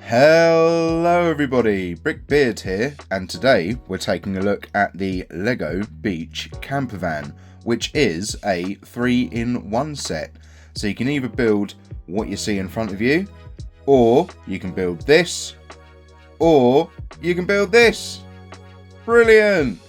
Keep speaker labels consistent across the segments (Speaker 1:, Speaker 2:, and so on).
Speaker 1: Hello everybody, Brickbeard here, and today we're taking a look at the Lego Beach Camper Van, which is a 3-in-1 set. So you can either build what you see in front of you, or you can build this, or you can build this. Brilliant!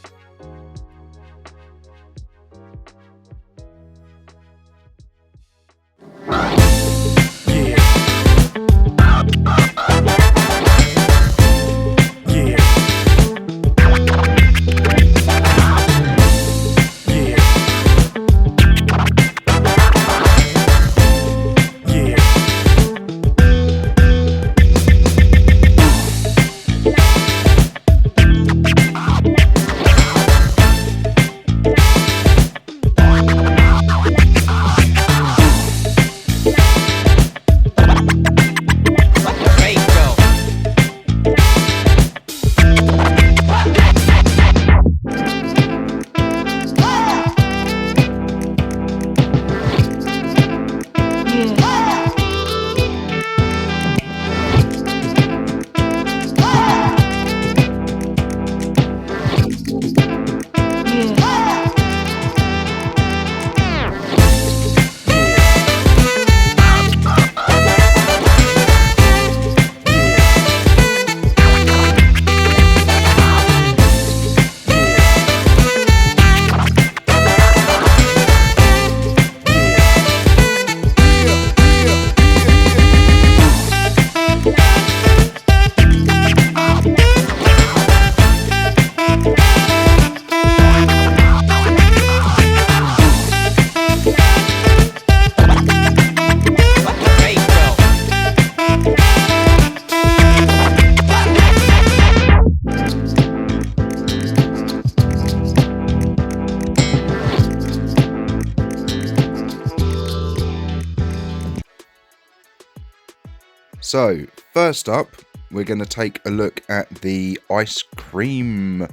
Speaker 1: So, first up, we're going to take a look at the ice cream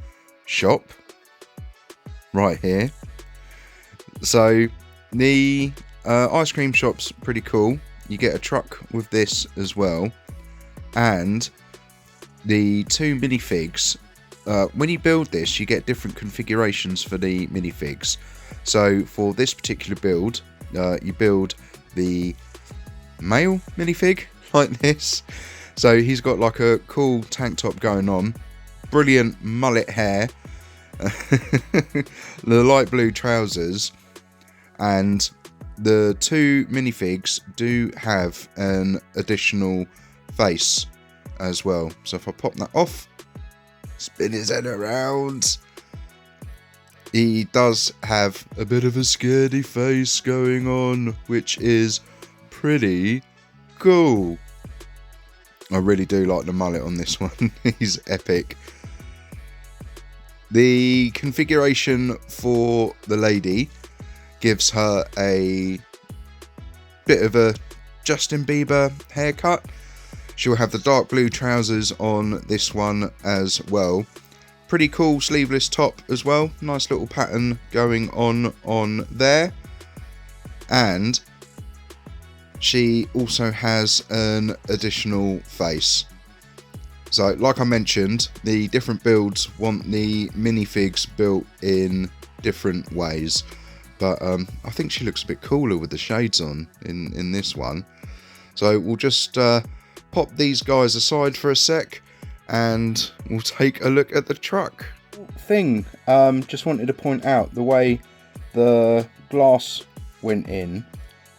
Speaker 1: shop right here. So, the ice cream shop's pretty cool. You get a truck with this as well, and the two minifigs. When you build this, you get different configurations for the minifigs. So, for this particular build, you build the male minifig like this. So he's got like a cool tank top going on, brilliant mullet hair, the light blue trousers, and the two minifigs do have an additional face as well. So if I pop that off, spin his head around, he does have a bit of a scaredy face going on, which is pretty cool. I really do like the mullet on this one. He's epic. The configuration for the lady gives her a bit of a Justin Bieber haircut. She'll have the dark blue trousers on this one as well. Pretty cool sleeveless top as well. Nice little pattern going on there. And she also has an additional face. So, like I mentioned, the different builds want the minifigs built in different ways. But I think she looks a bit cooler with the shades on in this one. So we'll just pop these guys aside for a sec, and we'll take a look at the truck. Just wanted to point out the way the glass went in.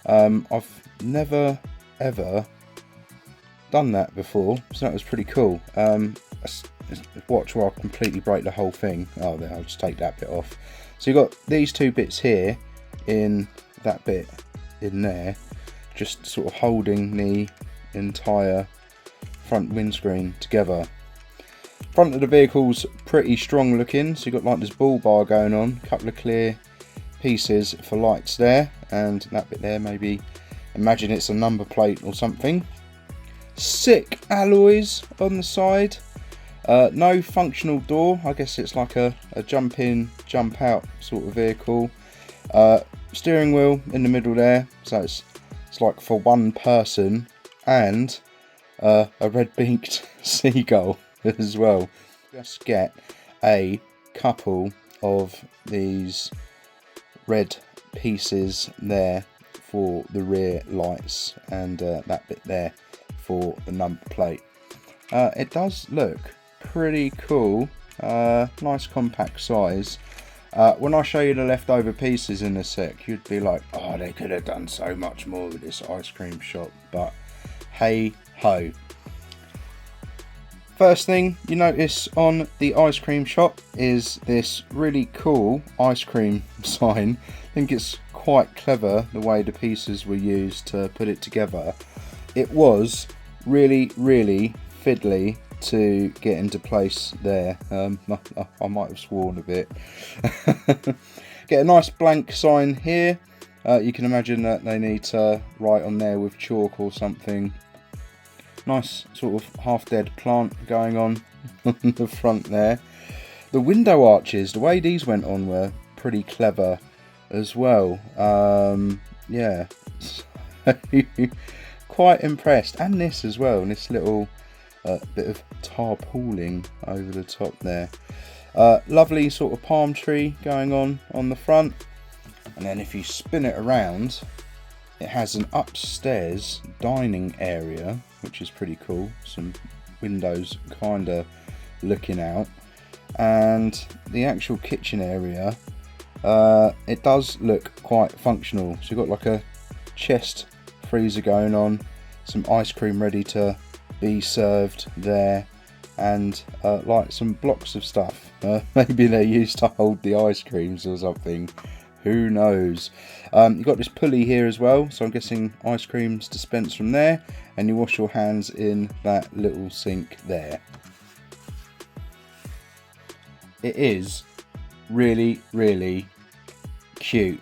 Speaker 1: I've never ever done that before, so that was pretty cool. Watch where I completely break the whole thing. Oh, there, I'll just take that bit off. So you've got these two bits here in that bit in there, just sort of holding the entire front windscreen together. Front of the vehicle's pretty strong looking, so you've got like this bull bar going on, a couple of clear pieces for lights there, and that bit there, maybe imagine it's a number plate or something. Sick alloys on the side. No functional door. I guess it's like a jump in, jump out sort of vehicle. Steering wheel in the middle there, so it's like for one person, and
Speaker 2: a red-beaked seagull as well. Just get a couple of these red pieces there for the rear lights, and that bit there for the number plate. It does look pretty cool. Nice compact size. When I show you the leftover pieces in a sec, you'd be like, oh, they could have done so much more with this ice cream shop, but hey ho. First thing you notice on the ice cream shop is this really cool ice cream sign. I think it's quite clever the way the pieces were used to put it together. It was really fiddly to get into place there. I might have sworn a bit. Get a nice blank sign here. You can imagine that they need to write on there with chalk or something. Nice sort of half-dead plant going on the front there. The window arches, the way these went on were pretty clever as well. Yeah, quite impressed. And this as well, and this little bit of tarpauling over the top there. Lovely sort of palm tree going on the front. And then if you spin it around, it has an upstairs dining area, which is pretty cool. Some windows kind of looking out. And the actual kitchen area, it does look quite functional. So you've got like a chest freezer going on, some ice cream ready to be served there, and like some blocks of stuff. Maybe they're used to hold the ice creams or something. Who knows? You've got this pulley here as well, so I'm guessing ice creams dispensed from there, and you wash your hands in that little sink there. It is really cute.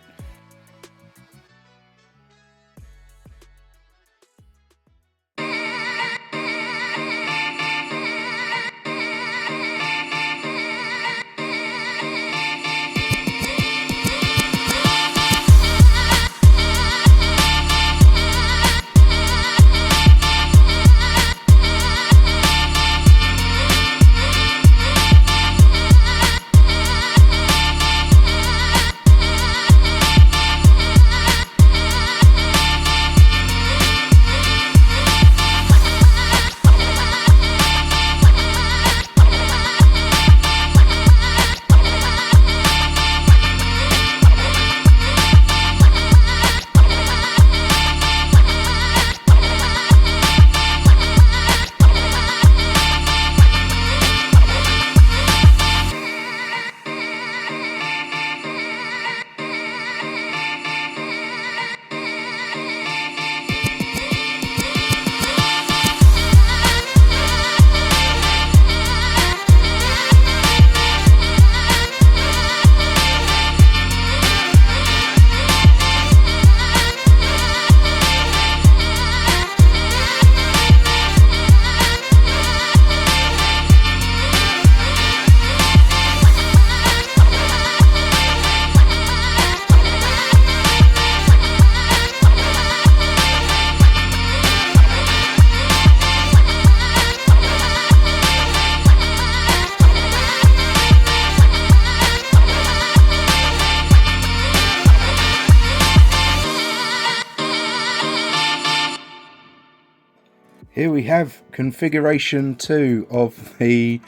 Speaker 2: Here we have configuration 2 of the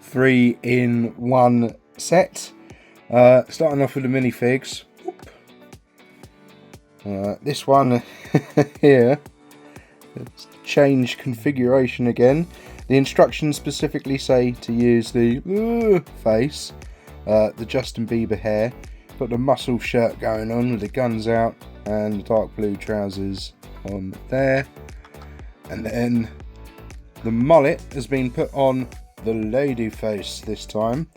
Speaker 2: 3-in-1 set. Starting off with the minifigs. This one here, let's change configuration again. The instructions specifically say to use the face, the Justin Bieber hair. Got the muscle shirt going on with the guns out and the dark blue trousers on there. And then the mullet has been put on the lady face this time.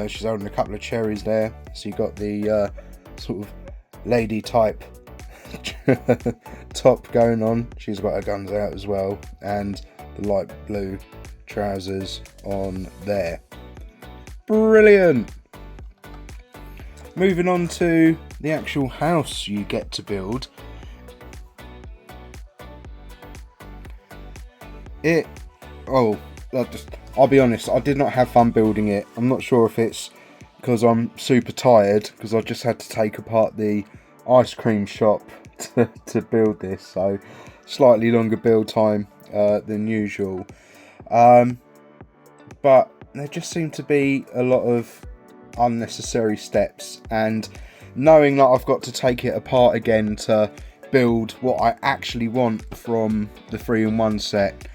Speaker 2: She's holding a couple of cherries there. So you got the sort of lady type top going on. She's got her guns out as well. And the light blue trousers on there. Brilliant! Moving on to the actual house you get to build. Oh, I'll be honest, I did not have fun building it. I'm not sure if it's because I'm super tired, because I just had to take apart the ice cream shop to build this, so slightly longer build time than usual. But there just seemed to be a lot of unnecessary steps, and knowing that I've got to take it apart again to build what I actually want from the 3-in-1 set,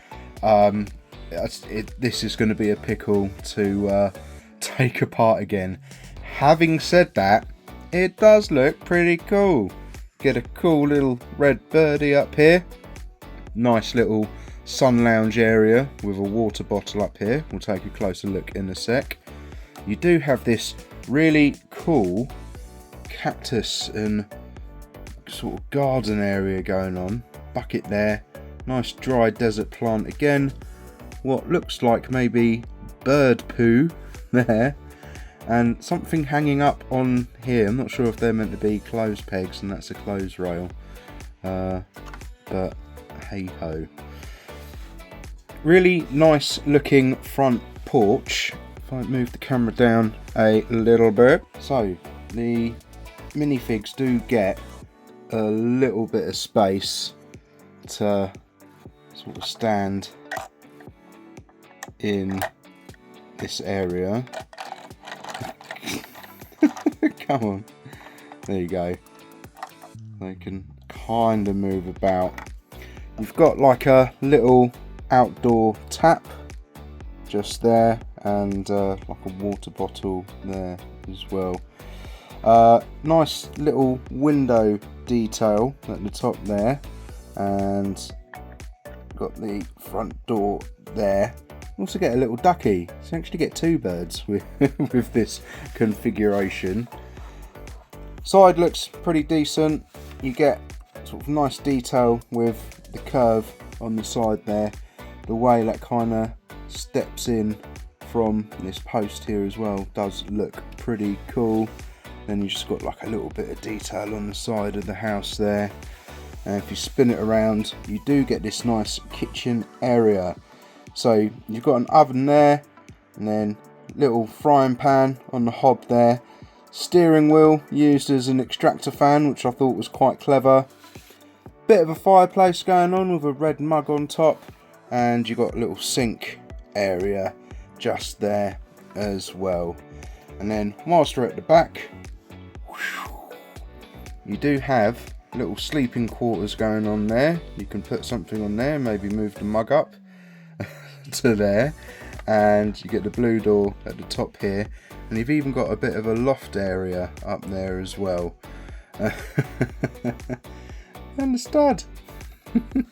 Speaker 2: this is going to be a pickle to take apart again. Having said that, it does look pretty cool. Get a cool little red birdie up here. Nice little sun lounge area with a water bottle up here. We'll take a closer look in a sec. You do have this really cool cactus and sort of garden area going on. Bucket there. Nice dry desert plant again. What looks like maybe bird poo there. And something hanging up on here. I'm not sure if they're meant to be clothes pegs and that's a clothes rail. But hey ho. Really nice looking front porch. If I move the camera down a little bit. So the minifigs do get a little bit of space to sort of stand in this area. Come on, there you go. They can kind of move about. You've got like a little outdoor tap just there, and like a water bottle there as well. Nice little window detail at the top there, and got the front door there. Also get a little ducky, so you actually get 2 birds with with this configuration. Side looks pretty decent. You get sort of nice detail with the curve on the side there, the way that kind of steps in from this post here as well does look pretty cool. Then you just got like a little bit of detail on the side of the house there, and if you spin it around you do get this nice kitchen area. So you've got an oven there, and then little frying pan on the hob there. Steering wheel used as an extractor fan, which I thought was quite clever. Bit of a fireplace going on with a red mug on top, and you've got a little sink area just there as well. And then whilst we're at the back, you do have little sleeping quarters going on there. You can put something on there, maybe move the mug up to there, and you get the blue door at the top here, and you've even got a bit of a loft area up there as well. And the stud. And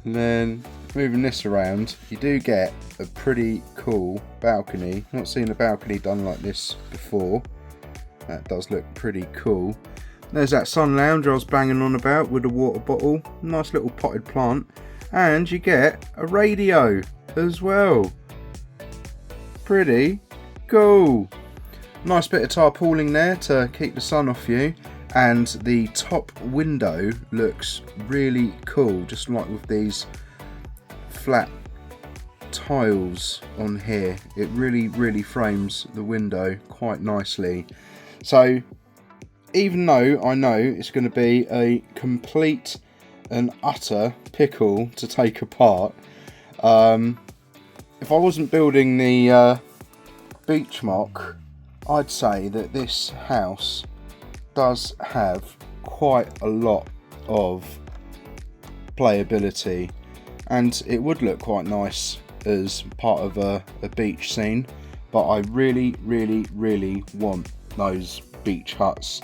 Speaker 2: then moving this around, you do get a pretty cool balcony. Not seen a balcony done like this before. That does look pretty cool. There's that sun lounge I was banging on about with a water bottle. Nice little potted plant. And you get a radio as well. Pretty cool. Nice bit of tarpaulin there to keep the sun off you. And the top window looks really cool, just like with these flat tiles on here. It really frames the window quite nicely. So even though I know it's going to be a complete and utter pickle to take apart, if I wasn't building the beach mock, I'd say that this house does have quite a lot of playability, and it would look quite nice as part of a beach scene. But I really want those beach huts.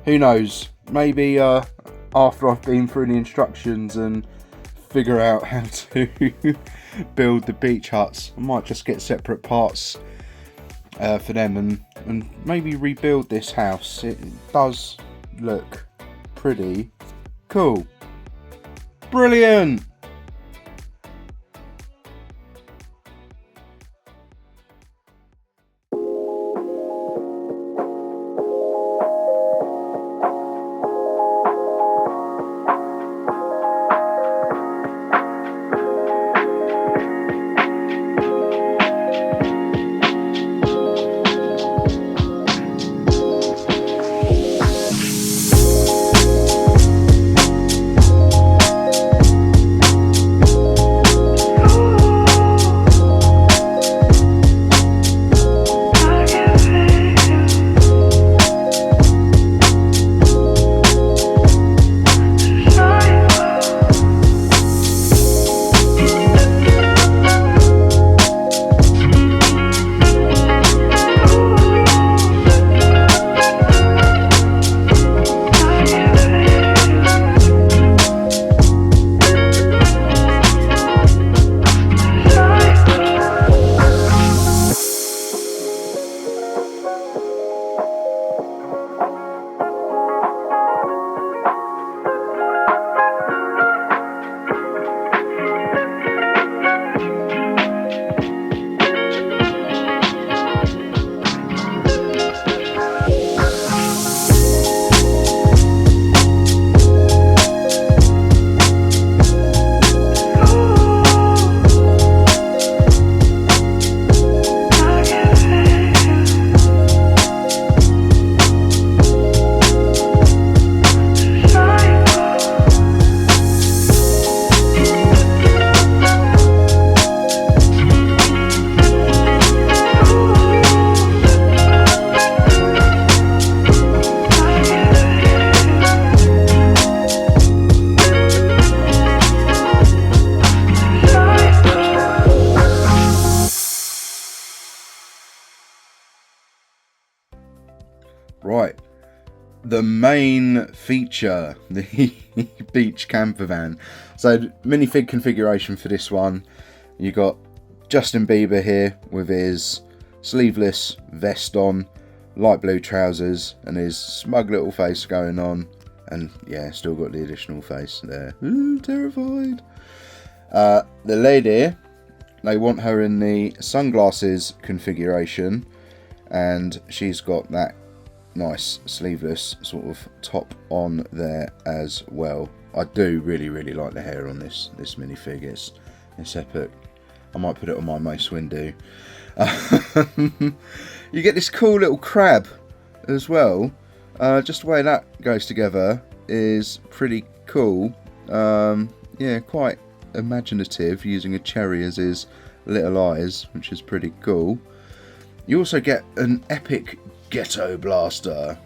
Speaker 2: Who knows, maybe after I've been through the instructions and figure out how to build the beach huts, I might just get separate parts for them and maybe rebuild this house. It does look pretty cool. Brilliant! the main feature, the beach camper van. So minifig configuration for this one, you got Justin Bieber here with his sleeveless vest on, light blue trousers, and his smug little face going on. And yeah, still got the additional face there. Ooh, terrified. The lady, they want her in the sunglasses configuration, and she's got that nice sleeveless sort of top on there as well. I do really like the hair on this minifig. It's epic. I might put it on my Mace Windu. You get this cool little crab as well. Just the way that goes together is pretty cool. Yeah, quite imaginative, using a cherry as his little eyes, which is pretty cool. You also get an epic ghetto blaster.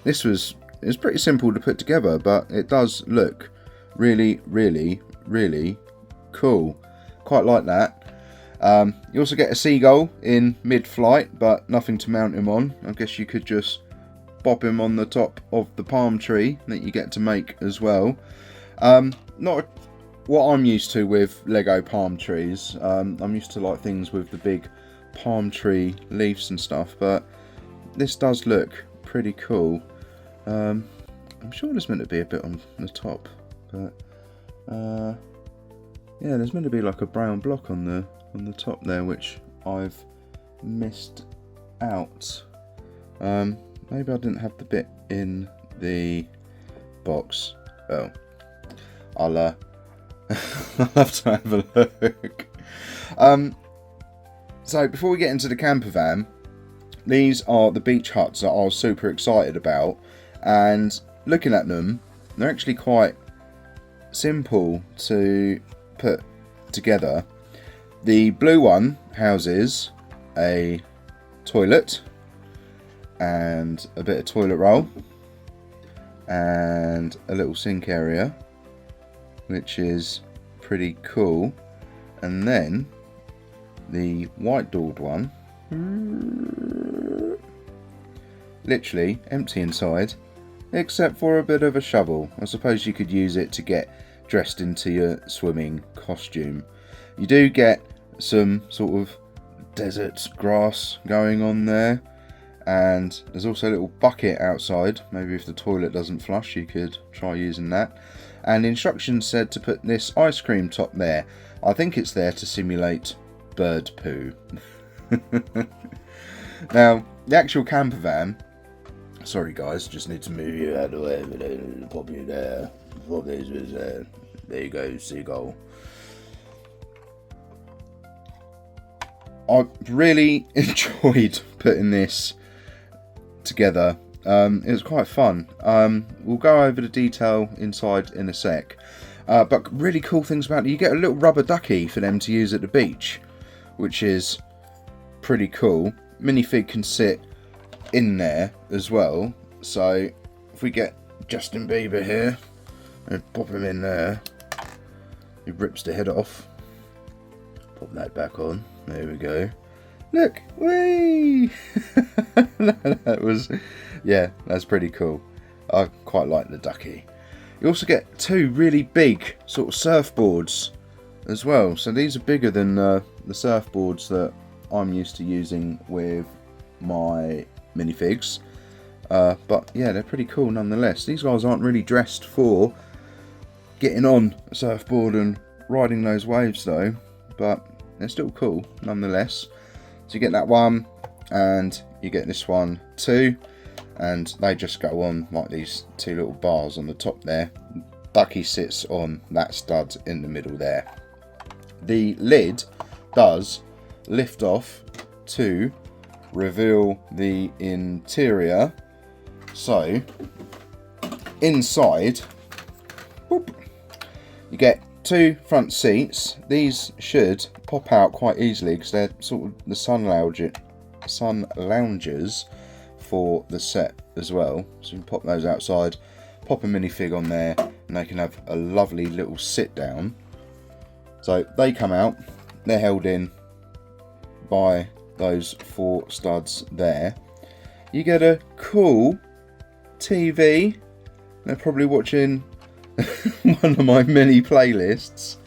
Speaker 2: It's pretty simple to put together, but it does look really cool. Quite like that. You also get a seagull in mid-flight, but nothing to mount him on. I guess you could just pop him on the top of the palm tree that you get to make as well. Not what I'm used to with Lego palm trees. I'm used to like things with the big palm tree leaves and stuff, but this does look pretty cool. I'm sure there's meant to be a bit on the top, but yeah, there's meant to be like a brown block on the top there, which I've missed out. Maybe I didn't have the bit in the box. Oh, I'll have to have a look. So before we get into the camper van, these are the beach huts that I was super excited about, and looking at them, they're actually quite simple to put together. The blue one houses a toilet and a bit of toilet roll and a little sink area, which is pretty cool. And then the white doored one, literally empty inside, except for a bit of a shovel. I suppose you could use it to get dressed into your swimming costume. You do get some sort of desert grass going on there, and there's also a little bucket outside. Maybe if the toilet doesn't flush, you could try using that. And instructions said to put this ice cream top there. I think it's there to simulate bird poo. Now, the actual camper van, sorry guys, just need to move you out of the way, pop you there, pop these there. There you go, seagull. I really enjoyed putting this together. It was quite fun. We'll go over the detail inside in a sec. But really cool things about it, you get a little rubber ducky for them to use at the beach, which is pretty cool. Minifig can sit in there as well. So if we get Justin Bieber here and pop him in there, he rips the head off. Pop that back on. There we go. Look, whee! That was, yeah, that's pretty cool. I quite like the ducky. You also get two really big sort of surfboards as well. So these are bigger than the surfboards that I'm used to using with my minifigs. But yeah, they're pretty cool nonetheless. These guys aren't really dressed for getting on a surfboard and riding those waves though, but they're still cool nonetheless. So you get that one, and you get this one too, and they just go on like these two little bars on the top there. Ducky sits on that stud in the middle there. The lid does lift off to reveal the interior. So inside, whoop, you get two front seats. These should pop out quite easily because they're sort of the sun loungers for the set as well. So you can pop those outside, pop a minifig on there, and they can have a lovely little sit down. So they come out, they're held in by those four studs there. You get a cool TV. They're probably watching one of my many playlists.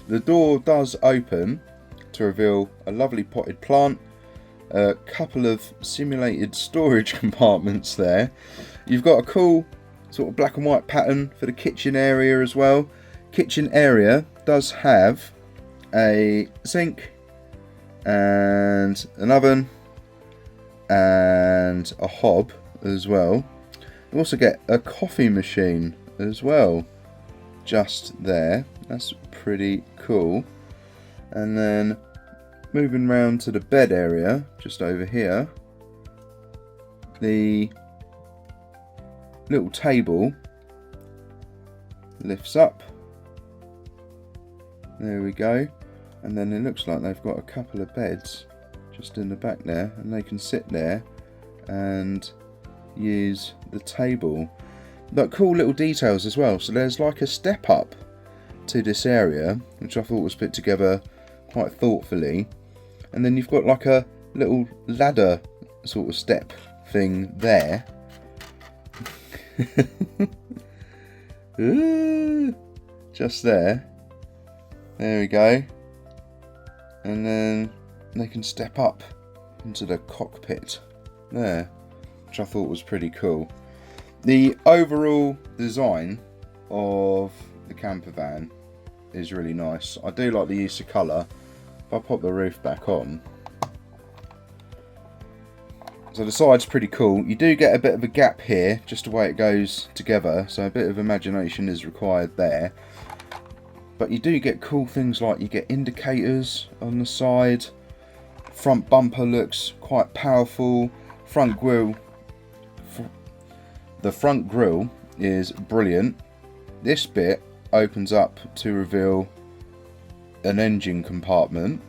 Speaker 2: The door does open to reveal a lovely potted plant, a couple of simulated storage compartments there. You've got a cool sort of black and white pattern for the kitchen area as well. Kitchen area does have a sink and an oven and a hob as well. You also get a coffee machine as well, just there. That's pretty cool. And then moving round to the bed area, just over here, the little table lifts up. There we go. And then it looks like they've got a couple of beds just in the back there, and they can sit there and use the table. But cool little details as well. So there's like a step up to this area, which I thought was put together quite thoughtfully. And then you've got like a little ladder sort of step thing there. Just there. There we go. And then they can step up into the cockpit there, which I thought was pretty cool. The overall design of the camper van is really nice. I do like the use of colour. If I pop the roof back on, so the side's pretty cool. You do get a bit of a gap here, just the way it goes together, so a bit of imagination is required there. But you do get cool things like you get indicators on the side. Front bumper looks quite powerful. Front grille, the front grille is brilliant. This bit opens up to reveal an engine compartment.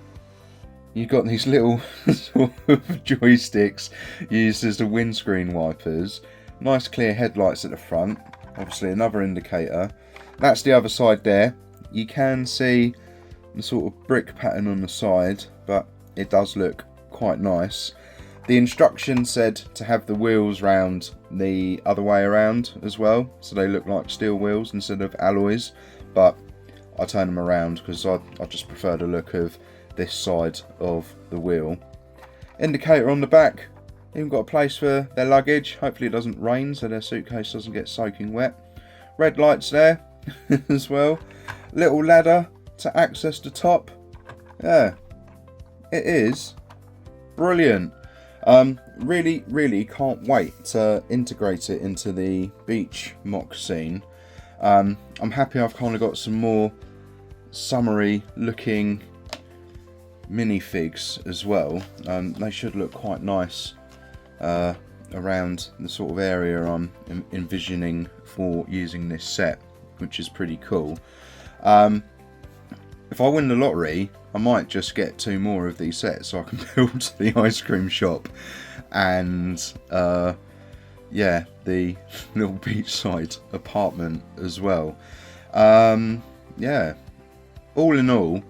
Speaker 2: You've got these little sort of joysticks used as the windscreen wipers. Nice clear headlights at the front. Obviously another indicator. That's the other side there. You can see the sort of brick pattern on the side, but it does look quite nice. The instructions said to have the wheels round the other way around as well, so they look like steel wheels instead of alloys, but I turn them around because I just prefer the look of this side of the wheel. Indicator on the back, even got a place for their luggage. Hopefully it doesn't rain so their suitcase doesn't get soaking wet. Red lights there as well. Little ladder to access the top. Yeah, it is brilliant. Really can't wait to integrate it into the beach mock scene. I'm happy I've kind of got some more summery looking minifigs as well. They should look quite nice around the sort of area I'm envisioning for using this set, which is pretty cool. If I win the lottery, I might just get 2 more of these sets so I can build the ice cream shop and yeah, the little beachside apartment as well. Yeah, all in all,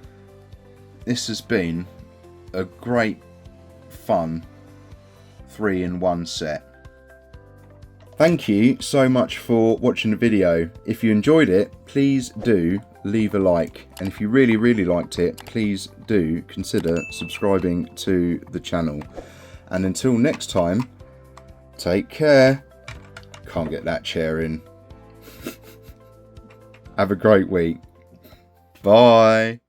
Speaker 2: this has been a great fun 3-in-1 set. Thank you so much for watching the video. If you enjoyed it, please do leave a like, and if you really liked it, please do consider subscribing to the channel. And until next time, take care. Can't get that chair in. Have a great week. Bye.